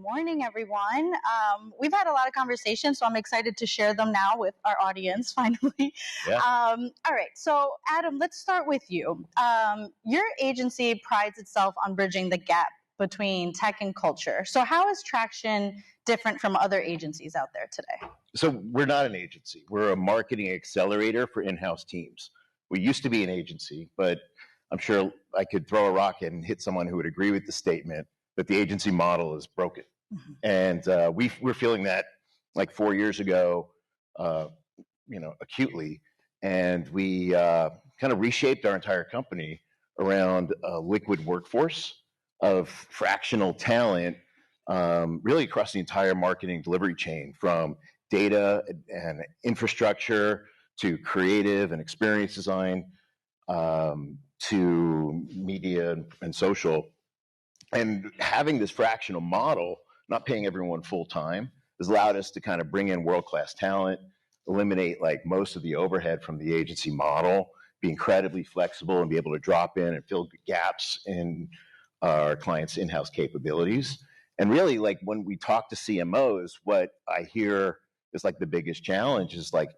morning, everyone. We've had a lot of conversations, so I'm excited to share them now with our audience, finally. Yeah. All right, so Adam, let's start with you. Your agency prides itself on bridging the gap between tech and culture. So how is Traction different from other agencies out there today? So we're not an agency. We're a marketing accelerator for in-house teams. We used to be an agency, but I'm sure I could throw a rock and hit someone who would agree with the statement that the agency model is broken. Mm-hmm. And we're feeling that like 4 years ago, acutely. And we kind of reshaped our entire company around a liquid workforce of fractional talent, really across the entire marketing delivery chain, from data and infrastructure to creative and experience design, to media and social. And having this fractional model, not paying everyone full time, has allowed us to kind of bring in world-class talent, eliminate like most of the overhead from the agency model, be incredibly flexible and be able to drop in and fill gaps in our clients' in-house capabilities. And really, like when we talk to CMOs, what I hear is like the biggest challenge is like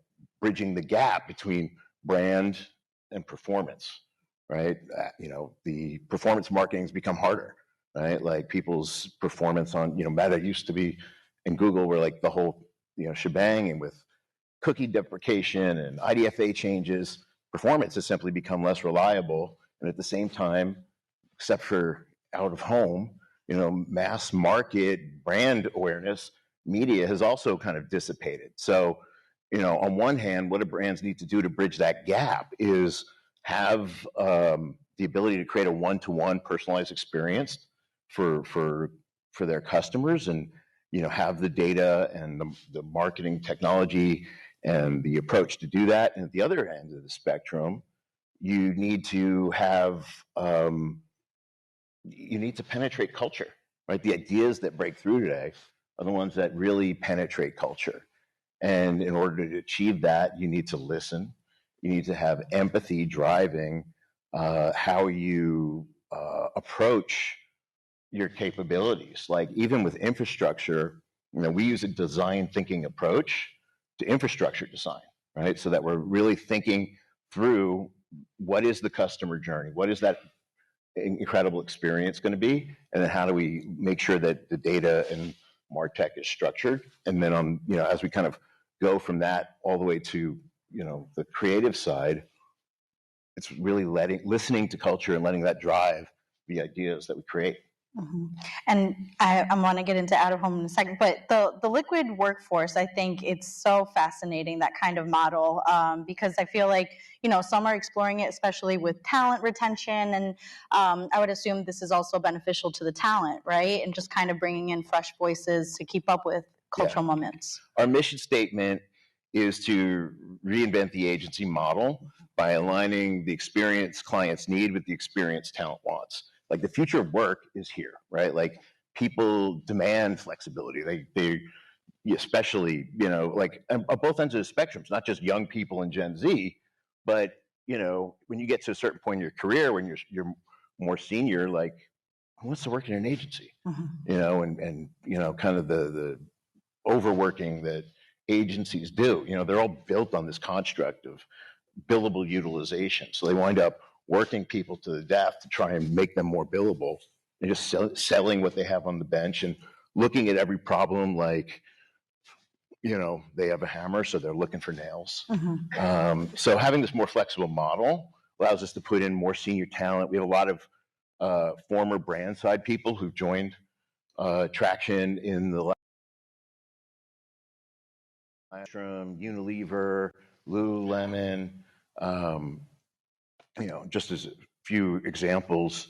bridging the gap between brand and performance, right? The performance marketing has become harder, right? Like people's performance on, Meta used to be in Google were like the whole, shebang, and with cookie deprecation and IDFA changes, performance has simply become less reliable. And at the same time, except for out of home, mass market brand awareness, media has also kind of dissipated. So, on one hand, what do brands need to do to bridge that gap is have the ability to create a one-to-one personalized experience for their customers, and have the data and the marketing technology and the approach to do that. And at the other end of the spectrum, you need to have you need to penetrate culture, right? The ideas that break through today are the ones that really penetrate culture. And in order to achieve that, you need to listen. You need to have empathy driving how you approach your capabilities. Like even with infrastructure, we use a design thinking approach to infrastructure design, right? So that we're really thinking through what is the customer journey? What is that incredible experience going to be? And then how do we make sure that the data and MarTech is structured? And then as we kind of go from that all the way to, the creative side, it's really listening to culture and letting that drive the ideas that we create. Mm-hmm. And I want to get into out of home in a second, but the liquid workforce, I think it's so fascinating, that kind of model, because I feel like, some are exploring it, especially with talent retention. And I would assume this is also beneficial to the talent, right? And just kind of bringing in fresh voices to keep up with cultural moments. Our mission statement is to reinvent the agency model by aligning the experience clients need with the experience talent wants. Like the future of work is here, right? Like people demand flexibility. They especially, like on both ends of the spectrum, it's not just young people and Gen Z, but, when you get to a certain point in your career, when you're more senior, like who wants to work in an agency? Mm-hmm. And kind of the overworking that agencies do, they're all built on this construct of billable utilization. So they wind up working people to the death to try and make them more billable, and just selling what they have on the bench and looking at every problem like, they have a hammer, so they're looking for nails. Mm-hmm. So having this more flexible model allows us to put in more senior talent. We have a lot of former brand side people who've joined Traction in the last Unilever, Lululemon, just as a few examples.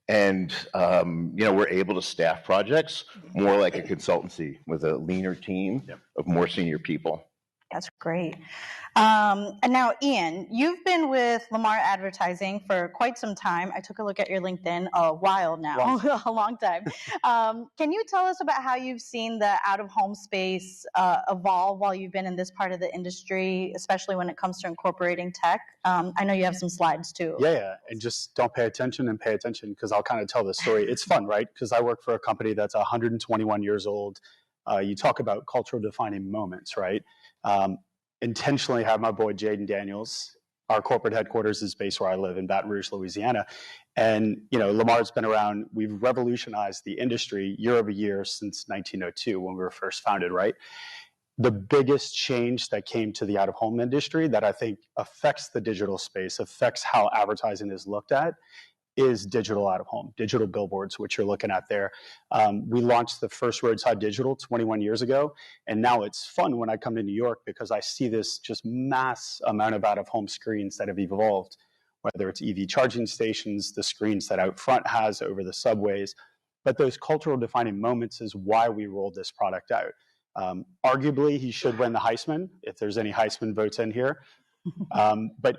And, we're able to staff projects more like a consultancy with a leaner team of more senior people. That's great. And now, Ian, you've been with Lamar Advertising for quite some time. I took a look at your LinkedIn a while now, a long time. Can you tell us about how you've seen the out-of-home space evolve while you've been in this part of the industry, especially when it comes to incorporating tech? I know you have some slides too. Yeah. And just don't pay attention and pay attention, because I'll kind of tell the story. It's fun, right? Because I work for a company that's 121 years old. You talk about cultural defining moments, right? Intentionally have my boy Jaden Daniels. Our corporate headquarters is based where I live in Baton Rouge, Louisiana. And, Lamar's been around. We've revolutionized the industry year over year since 1902 when we were first founded, right? The biggest change that came to the out-of-home industry that I think affects the digital space, affects how advertising is looked at, is digital out-of-home, digital billboards, which you're looking at there. We launched the first roadside digital 21 years ago, and now it's fun when I come to New York because I see this just mass amount of out-of-home screens that have evolved, whether it's EV charging stations, the screens that Out Front has over the subways. But those cultural defining moments is why we rolled this product out. Arguably, he should win the Heisman, if there's any Heisman votes in here. But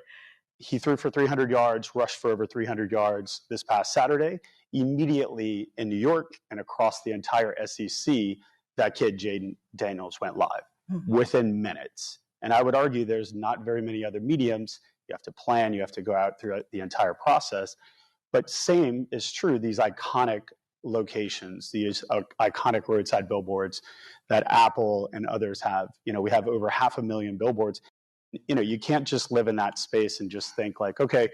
he threw for 300 yards, rushed for over 300 yards this past Saturday. Immediately in New York and across the entire SEC, that kid, Jaden Daniels, went live within minutes. And I would argue there's not very many other mediums. You have to plan, you have to go out through the entire process. But same is true, these iconic locations, these iconic roadside billboards that Apple and others have. We have over 500,000 billboards. You can't just live in that space and just think like, okay,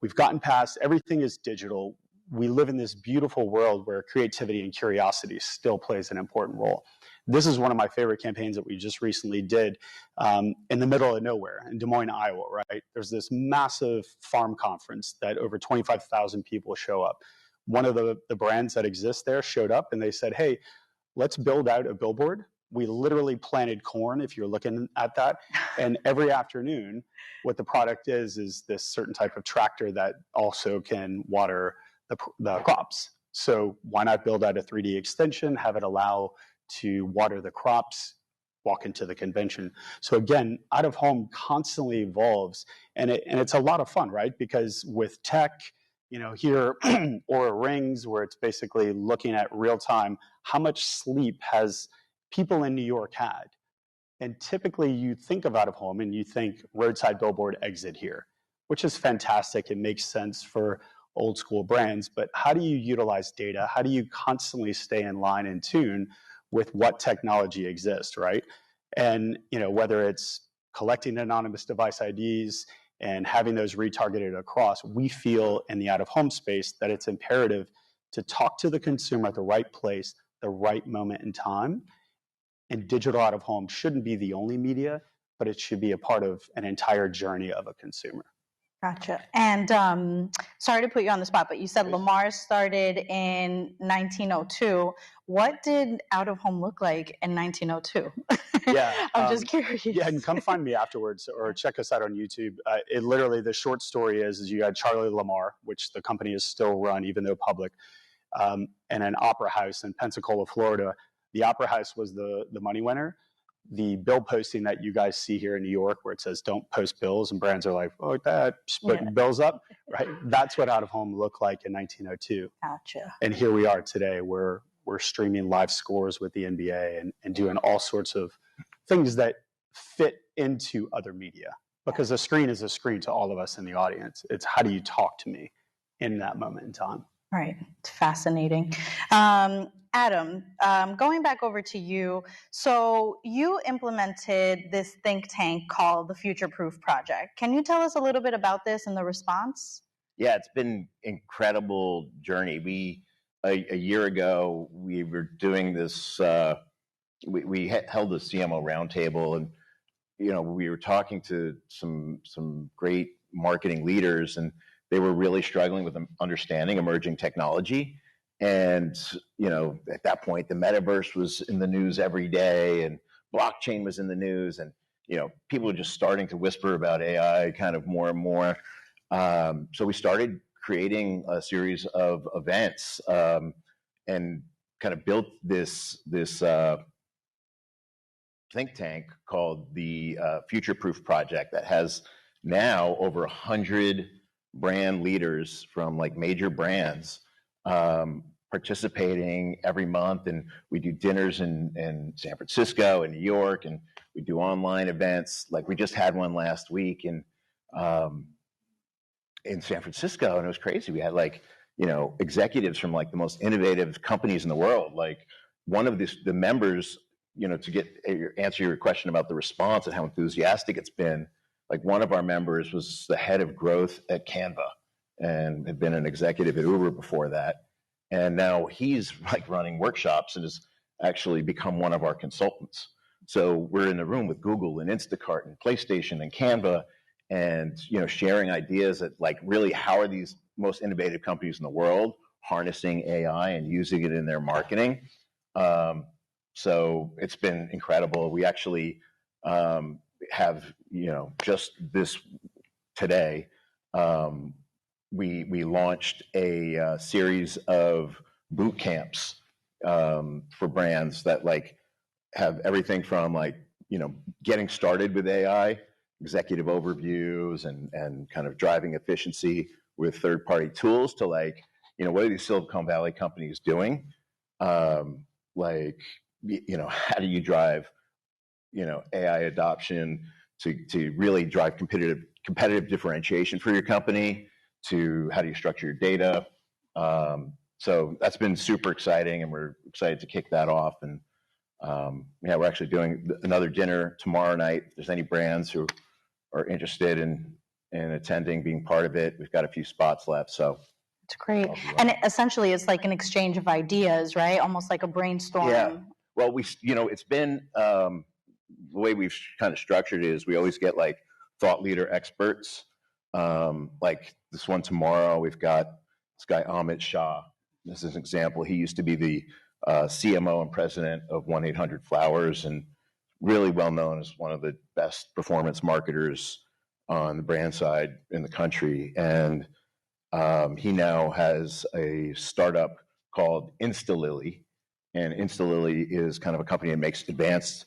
we've gotten past, everything is digital. We live in this beautiful world where creativity and curiosity still plays an important role. This is one of my favorite campaigns that we just recently did in the middle of nowhere in Des Moines, Iowa, right? There's this massive farm conference that over 25,000 people show up. One of the brands that exists there showed up and they said, hey, let's build out a billboard. We literally planted corn, if you're looking at that. And every afternoon, what the product is this certain type of tractor that also can water the crops. So why not build out a 3D extension, have it allow to water the crops, walk into the convention. So again, out of home constantly evolves, and it's a lot of fun, right? Because with tech, here or Rings, where it's basically looking at real time, how much sleep has people in New York had? And typically you think of out of home and you think roadside billboard exit here, which is fantastic. It makes sense for old school brands, but how do you utilize data? How do you constantly stay in line and tune with what technology exists, right? And whether it's collecting anonymous device IDs and having those retargeted across, we feel in the out-of-home space that it's imperative to talk to the consumer at the right place, the right moment in time. And digital out-of-home shouldn't be the only media, but it should be a part of an entire journey of a consumer. Gotcha. And sorry to put you on the spot, but you said Lamar started in 1902. What did out of home look like in 1902? Yeah, I'm just curious. Yeah, and come find me afterwards or check us out on YouTube. It literally, the short story is you had Charlie Lamar, which the company is still run, even though public, and an opera house in Pensacola, Florida. The opera house was the money winner. The bill posting that you guys see here in New York, where it says "Don't post bills," and brands are like, "Oh, like that," just putting bills up, right? That's what out of home looked like in 1902. Gotcha. And here we are today. We're streaming live scores with the NBA and doing all sorts of things that fit into other media, because a screen is a screen to all of us in the audience. It's how do you talk to me in that moment in time. Right. It's fascinating. Adam, going back over to you. So you implemented this think tank called the Future Proof Project. Can you tell us a little bit about this and the response? Yeah, it's been an incredible journey. A year ago, we were doing this, we held a CMO roundtable, and we were talking to some great marketing leaders, and they were really struggling with understanding emerging technology. And at that point, the metaverse was in the news every day, and blockchain was in the news, and people were just starting to whisper about AI kind of more and more. So we started creating a series of events and kind of built this think tank called the Future Proof Project that has now over 100 brand leaders from like major brands participating every month. And we do dinners in San Francisco and New York, and we do online events. Like we just had one last week in San Francisco, and it was crazy. We had like, executives from like the most innovative companies in the world. Like one of the members, to answer your question about the response and how enthusiastic it's been, like one of our members was the head of growth at Canva and had been an executive at Uber before that. And now he's like running workshops and has actually become one of our consultants. So we're in the room with Google and Instacart and PlayStation and Canva, and sharing ideas that like really how are these most innovative companies in the world harnessing AI and using it in their marketing. So it's been incredible. We actually have, just this today, we launched a series of boot camps for brands that like have everything from like, getting started with AI, executive overviews and kind of driving efficiency with third-party tools to like, what are these Silicon Valley companies doing? Like, how do you drive, AI adoption to really drive competitive differentiation for your company, to how do you structure your data? So that's been super exciting, and we're excited to kick that off. And we're actually doing another dinner tomorrow night. If there's any brands who are interested in attending, being part of it, we've got a few spots left. So it's great. And essentially it's like an exchange of ideas, right? Almost like a brainstorm. Yeah. Well, it's been, the way we've kind of structured it is we always get like thought leader experts. Like this one tomorrow, we've got this guy, Amit Shah. This is an example. He used to be the CMO and president of 1-800-Flowers, and really well known as one of the best performance marketers on the brand side in the country. And he now has a startup called InstaLily. And InstaLily is kind of a company that makes advanced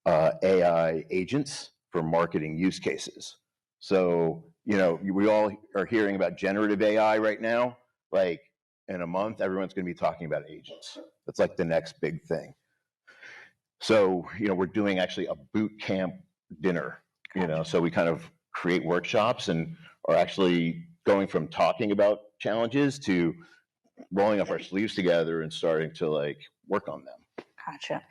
AI agents for marketing use cases. So, we all are hearing about generative AI right now. Like in a month, everyone's going to be talking about agents. That's like the next big thing. So, we're doing actually a boot camp dinner, so we kind of create workshops and are actually going from talking about challenges to rolling up our sleeves together and starting to like work on them. Gotcha.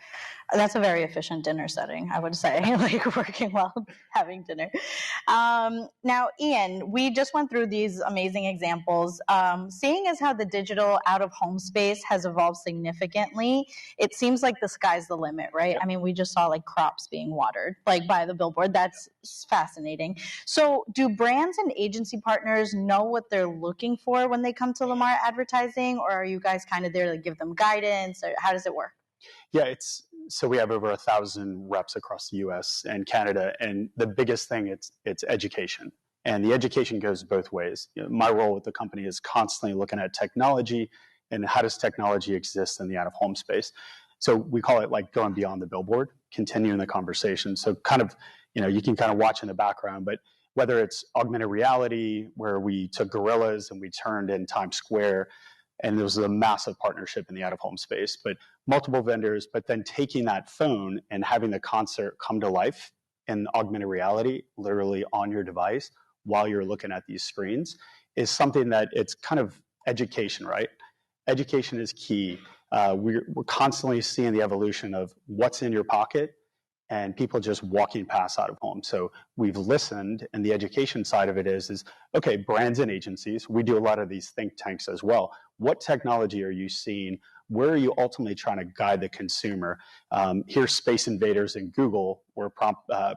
That's a very efficient dinner setting, I would say, like working while having dinner. Now, Ian, we just went through these amazing examples. Seeing as how the digital out-of-home space has evolved significantly, it seems like the sky's the limit, right? Yep. I mean, we just saw like crops being watered, like by the billboard. That's fascinating. So do brands and agency partners know what they're looking for when they come to Lamar Advertising, or are you guys kind of there to give them guidance, or how does it work? Yeah, so we have over 1,000 reps across the U.S. and Canada, and the biggest thing it's education, and the education goes both ways. My role with the company is constantly looking at technology and how does technology exist in the out-of-home space. So we call it like going beyond the billboard, continuing the conversation. So kind of, you can kind of watch in the background, but whether it's augmented reality, where we took gorillas and we turned in Times Square, and there was a massive partnership in the out-of-home space, but multiple vendors, but then taking that phone and having the concert come to life in augmented reality, literally on your device while you're looking at these screens, is something that it's kind of education, right? Education is key. We're constantly seeing the evolution of what's in your pocket and people just walking past out of home. So we've listened, and the education side of it is okay, brands and agencies, we do a lot of these think tanks as well. What technology are you seeing? Where are you ultimately trying to guide the consumer? Here's Space Invaders and Google. We're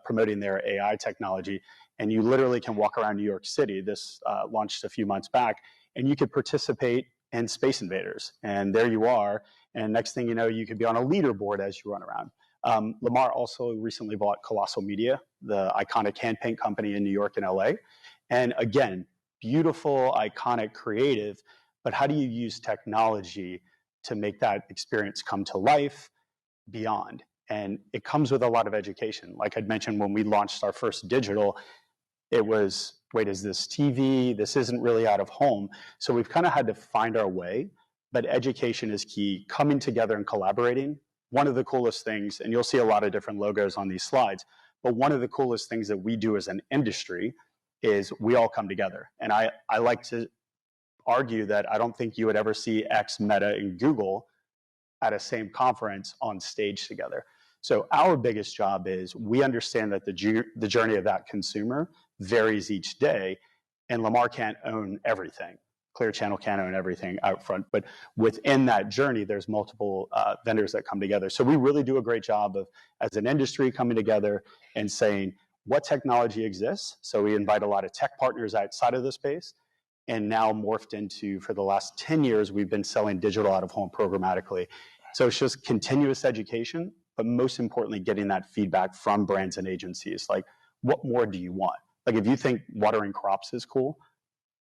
promoting their AI technology, and you literally can walk around New York City. This launched a few months back, and you could participate in Space Invaders. And there you are, and next thing you know, you could be on a leaderboard as you run around. Lamar also recently bought Colossal Media, the iconic hand paint company in New York and LA. And again, beautiful, iconic, creative, but how do you use technology to make that experience come to life beyond? And it comes with a lot of education. Like I'd mentioned, when we launched our first digital, it was, wait, is this TV? This isn't really out of home. So we've kind of had to find our way, but education is key. Coming together and collaborating. One of the coolest things, and you'll see a lot of different logos on these slides, but one of the coolest things that we do as an industry is we all come together. And I like to argue that I don't think you would ever see X, Meta, and Google at a same conference on stage together. So our biggest job is we understand that the journey of that consumer varies each day, and Lamar can't own everything. Clear Channel can't own everything out front, but within that journey, there's multiple vendors that come together. So we really do a great job of, as an industry, coming together and saying what technology exists. So we invite a lot of tech partners outside of the space, and now morphed into, for the last 10 years, we've been selling digital out of home programmatically. So it's just continuous education, but most importantly, getting that feedback from brands and agencies. Like, what more do you want? Like, if you think watering crops is cool,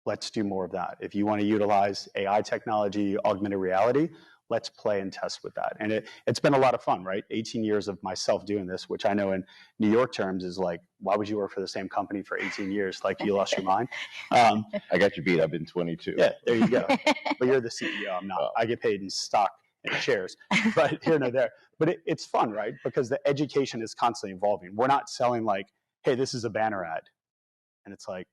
let's do more of that. If you want to utilize AI technology, augmented reality, let's play and test with that. And it's been a lot of fun, right? 18 years of myself doing this, which I know in New York terms is like, why would you work for the same company for 18 years? Like, you lost your mind. I got you beat. I've been 22. Yeah, there you go. But you're the CEO. I'm not. Oh. I get paid in stock and shares, but here nor there. But it's fun, right? Because the education is constantly evolving. We're not selling like, hey, this is a banner ad. And it's like,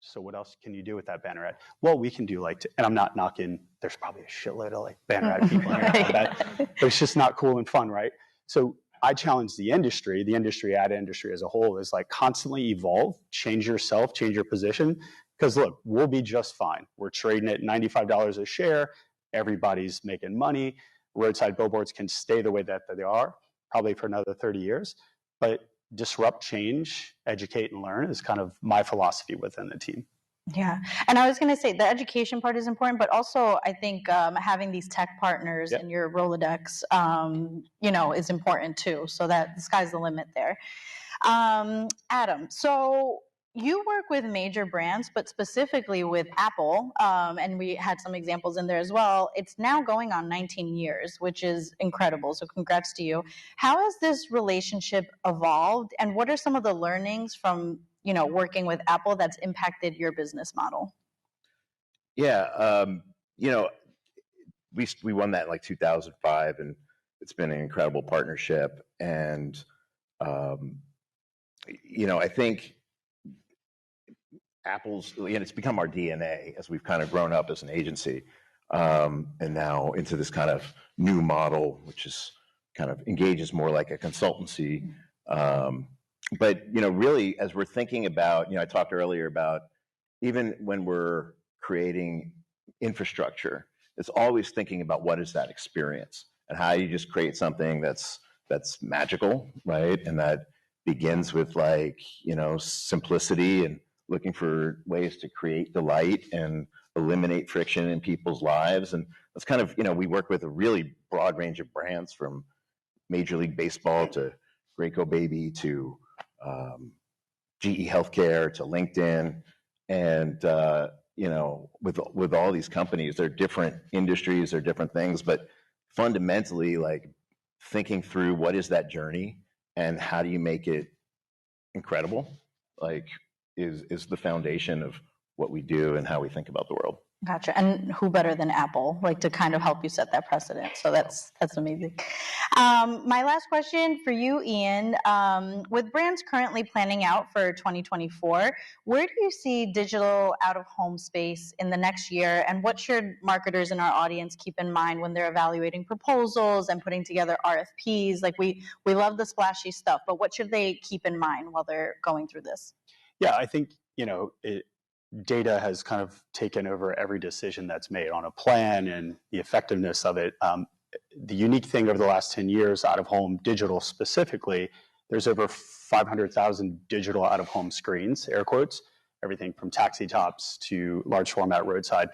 so what else can you do with that banner ad? Well, we can do like, and I'm not knocking, there's probably a shitload of like banner ad people in here, but it's just not cool and fun, right? So I challenge the industry ad industry as a whole is like constantly evolve, change yourself, change your position. Because look, we'll be just fine. We're trading at $95 a share. Everybody's making money. Roadside billboards can stay the way that they are, probably for another 30 years. But disrupt, change, educate, and learn is kind of my philosophy within the team. Yeah. And I was going to say the education part is important, but also I think having these tech partners in your Rolodex, is important too. So that the sky's the limit there. Adam, so you work with major brands, but specifically with Apple, and we had some examples in there as well. It's now going on 19 years, which is incredible. So congrats to you. How has this relationship evolved, and what are some of the learnings from working with Apple that's impacted your business model? Yeah, we won that in like 2005, and it's been an incredible partnership. And I think Apple's, and it's become our DNA as we've kind of grown up as an agency, and now into this kind of new model, which is kind of engages more like a consultancy. But really, as we're thinking about, I talked earlier about even when we're creating infrastructure, it's always thinking about what is that experience and how you just create something that's magical, right? And that begins with like simplicity and looking for ways to create delight and eliminate friction in people's lives. And that's kind of, we work with a really broad range of brands, from Major League Baseball to Graco Baby to GE Healthcare to LinkedIn. And, with all these companies, they're different industries, they're different things, but fundamentally, like thinking through what is that journey and how do you make it incredible, like is the foundation of what we do and how we think about the world. Gotcha. And who better than Apple, like to kind of help you set that precedent? So that's amazing. My last question for you, Ian. With brands currently planning out for 2024, where do you see digital out-of-home space in the next year? And what should marketers in our audience keep in mind when they're evaluating proposals and putting together RFPs? Like we love the splashy stuff, but what should they keep in mind while they're going through this? Yeah, I think, data has kind of taken over every decision that's made on a plan and the effectiveness of it. The unique thing over the last 10 years, out-of-home digital specifically, there's over 500,000 digital out-of-home screens, air quotes, everything from taxi tops to large format roadside.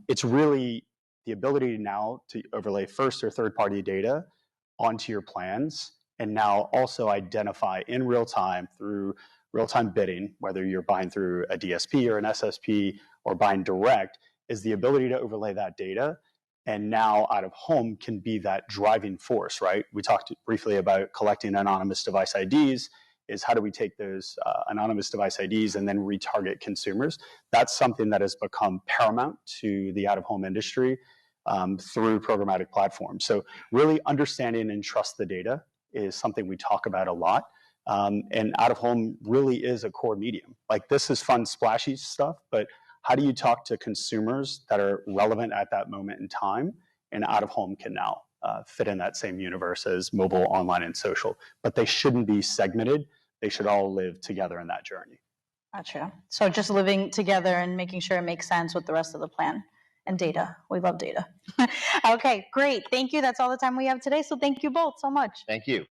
It's really the ability now to overlay first or third-party data onto your plans, and now also identify in real time through real-time bidding, whether you're buying through a DSP or an SSP or buying direct, is the ability to overlay that data And now out of home can be that driving force, right? We talked briefly about collecting anonymous device IDs. Is how do we take those anonymous device IDs and then retarget consumers? That's something that has become paramount to the out-of-home industry through programmatic platforms. So really understanding and trust the data is something we talk about a lot. And out-of-home really is a core medium. Like, this is fun, splashy stuff, but how do you talk to consumers that are relevant at that moment in time? And out-of-home can now fit in that same universe as mobile, online, and social. But they shouldn't be segmented. They should all live together in that journey. Gotcha. So just living together and making sure it makes sense with the rest of the plan. And data. We love data. Okay, great. Thank you. That's all the time we have today. So thank you both so much. Thank you.